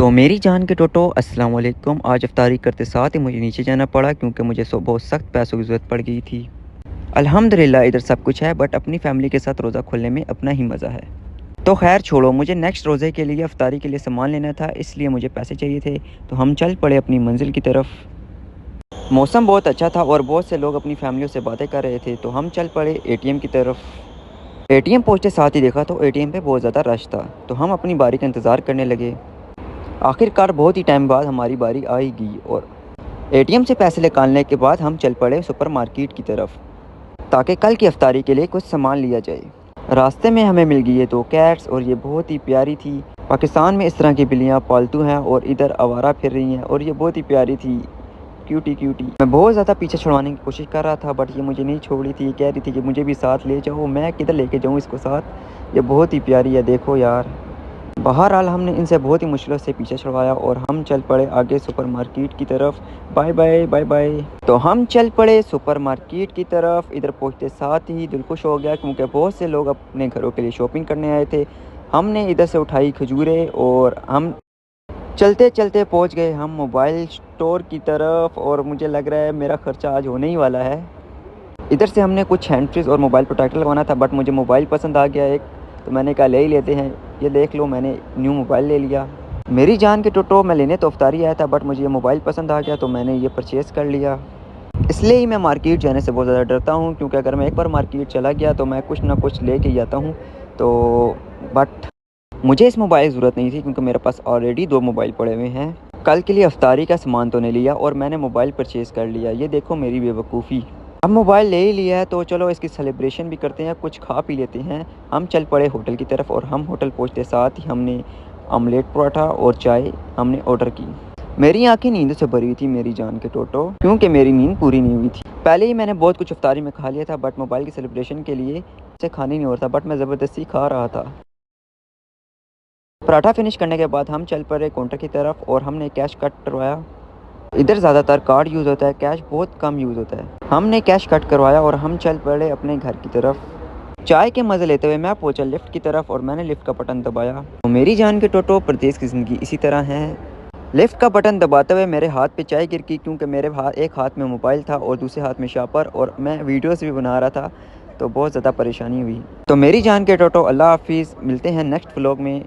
तो मेरी जान के टोटो अस्सलाम वालेकुम। आज इफ्तारी करते साथ ही मुझे नीचे जाना पड़ा क्योंकि मुझे बहुत सख्त पैसों की ज़रूरत पड़ गई थी। अल्हम्दुलिल्लाह इधर सब कुछ है, बट अपनी फ़ैमिली के साथ रोज़ा खोलने में अपना ही मज़ा है। तो खैर छोड़ो, मुझे नेक्स्ट रोज़े के लिए इफ्तारी के लिए सामान लेना था, इसलिए मुझे पैसे चाहिए थे। तो हम चल पड़े अपनी मंजिल की तरफ। मौसम बहुत अच्छा था और बहुत से लोग अपनी फैमिलियों से बातें कर रहे थे। तो हम चल पड़े एटीएम की तरफ। एटीएम पहुँचते साथ ही देखा तो एटीएम पे बहुत ज़्यादा रश था। तो हम अपनी बारी का इंतज़ार करने लगे। आखिरकार बहुत ही टाइम बाद हमारी बारी आ ही गई और एटीएम से पैसे निकालने के बाद हम चल पड़े सुपरमार्केट की तरफ, ताकि कल की इफ्तारी के लिए कुछ सामान लिया जाए। रास्ते में हमें मिल गई ये दो कैट्स और ये बहुत ही प्यारी थी। पाकिस्तान में इस तरह की बिल्लियाँ पालतू हैं और इधर आवारा फिर रही हैं और ये बहुत ही प्यारी थी, क्यूटी क्यूटी। मैं बहुत ज़्यादा पीछे छुड़वाने की कोशिश कर रहा था, बट ये मुझे नहीं छोड़ रही थी। ये कह रही थी कि मुझे भी साथ ले जाओ। मैं किधर लेके जाऊँ इसको साथ, ये बहुत ही प्यारी है, देखो यार। बहरहाल हमने इनसे बहुत ही मुश्किलों से पीछे छुड़वाया और हम चल पड़े आगे सुपरमार्केट की तरफ। Bye bye bye bye. तो हम चल पड़े सुपरमार्केट की तरफ। इधर पहुंचते साथ ही दिल खुश हो गया क्योंकि बहुत से लोग अपने घरों के लिए शॉपिंग करने आए थे। हमने इधर से उठाई खजूरें और हम चलते चलते पहुंच गए हम मोबाइल स्टोर की तरफ। और मुझे लग रहा है मेरा खर्चा आज होने ही वाला है। इधर से हमने कुछ हैंड फ्रीज और मोबाइल प्रोटेक्टर लगवाना था, बट मुझे मोबाइल पसंद आ गया एक, तो मैंने कहा ले ही लेते हैं। ये देख लो, मैंने न्यू मोबाइल ले लिया। मेरी जान के टोटो, मैं लेने तो अफ्तारी आया था, बट मुझे ये मोबाइल पसंद आ गया तो मैंने ये परचेज़ कर लिया। इसलिए ही मैं मार्केट जाने से बहुत ज़्यादा डरता हूँ, क्योंकि अगर मैं एक बार मार्केट चला गया तो मैं कुछ ना कुछ ले के ही आता हूँ। तो बट मुझे इस मोबाइल की ज़रूरत नहीं थी क्योंकि मेरे पास ऑलरेडी 2 मोबाइल पड़े हुए हैं। कल के लिए अफ्तारी का सामान तो नहीं लिया और मैंने मोबाइल परचेज़ कर लिया। ये देखो मेरी बेवकूफ़ी। अब मोबाइल ले ही लिया है तो चलो इसकी सेलिब्रेशन भी करते हैं, कुछ खा पी लेते हैं। हम चल पड़े होटल की तरफ और हम होटल पहुंचते साथ ही हमने ऑमलेट पराठा और चाय हमने ऑर्डर की। मेरी आंखें नींद से भरी हुई थी मेरी जान के टोटो, क्योंकि मेरी नींद पूरी नहीं हुई थी। पहले ही मैंने बहुत कुछ इफ्तारी में खा लिया था, बट मोबाइल की सेलिब्रेशन के लिए से खाने नहीं हो रहा था, बट मैं ज़बरदस्ती खा रहा था। पराठा फिनिश करने के बाद हम चल पड़े काउंटर की तरफ और हमने कैश कट करवाया। इधर ज़्यादातर कार्ड यूज़ होता है, कैश बहुत कम यूज़ होता है। हमने कैश कट करवाया और हम चल पड़े अपने घर की तरफ। चाय के मज़े लेते हुए मैं पहुंचा लिफ्ट की तरफ और मैंने लिफ्ट का बटन दबाया। तो मेरी जान के टोटो, परदेश की ज़िंदगी इसी तरह है। लिफ्ट का बटन दबाते हुए मेरे हाथ पे चाय गिर गई, क्योंकि मेरे एक हाथ में मोबाइल था और दूसरे हाथ में शापर, और मैं वीडियोस भी बना रहा था, तो बहुत ज़्यादा परेशानी हुई। तो मेरी जान के टोटो, अल्लाह हाफिज़। मिलते हैं नेक्स्ट व्लॉग में।